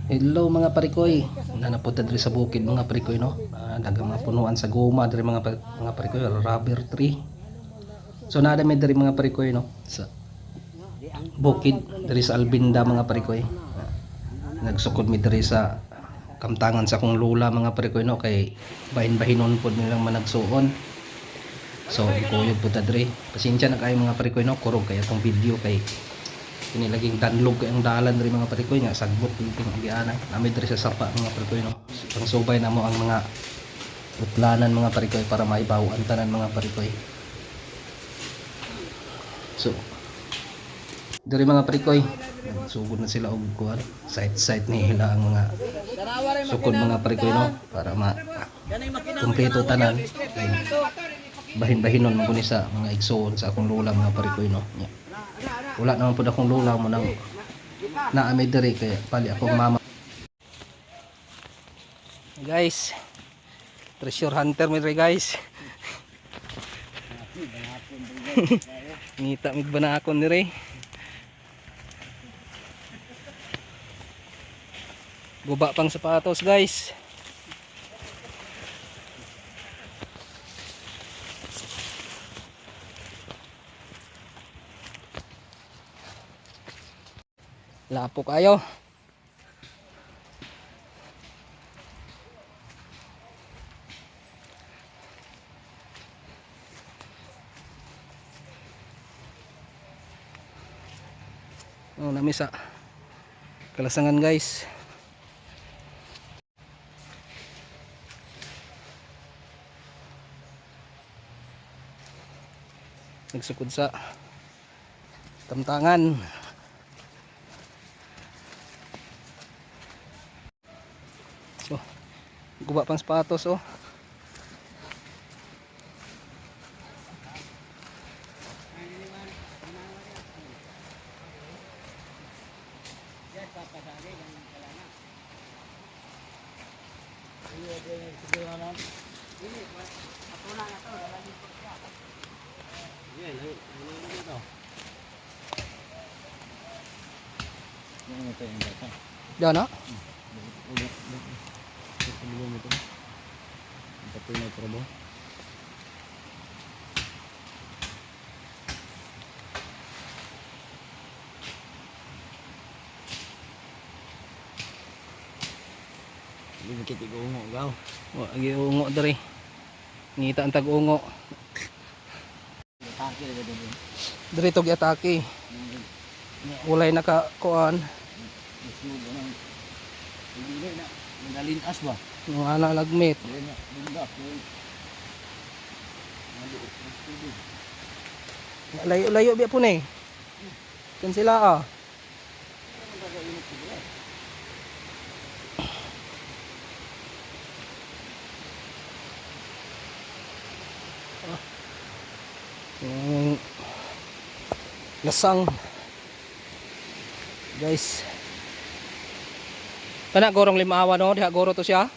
Hello mga parikoy, nanapunta diri sa bukid mga parikoy no. Daghang mga punuan sa goma diri mga parikoy, rubber tree. So naa mi diri mga parikoy no sa bukid diri sa Albinda mga parikoy. Nagsukod mi diri sa kamtangan sa akong lula mga parikoy no kay bahin-bahinon pod nilang managsuon. So kuyog po ta diri. Pasensya na kayo mga parikoy no, kurog kay atong video kay kini laging tanlog kay ang dalan diri mga parikoy nga sagbot ting agianan nami diri sa sapa mga parikoy no. Pang subay na mo ang mga utlanan mga parikoy para maibaw ang tanan mga parikoy. So diri mga parikoy sugod na sila og kuan site nila ang mga sukod mga parikoy no para ma kumpleto tanan. Bahin-bahinon mo sa mga igsoon sa akong lula mga parikoy no. Wala naman po akong lula mo nang naamid diri kaya pali akong mama. Guys, treasure hunter mi diri guys. Ngita mig banakon diri. Guba pang sapatos guys. Lapo kayo. Oh, nami sa Kalasangan guys. Nagsukod sa tamtangan. So, guba pang sapatos oh. Diyan na? Dikit ungo gaw. Wa agi ungo diri. Ngita ang tag-ungo. Atake lagi dito. Diri tog atake. Ulay naka kuan. Smooth nang. Hindi na madalin as ba. Mga nalagmit. Dili na bunda. Layo-layo biya po na eh. Kan sila ah. Yung lasang guys. Kana gorong limawa no, diha goro to siya.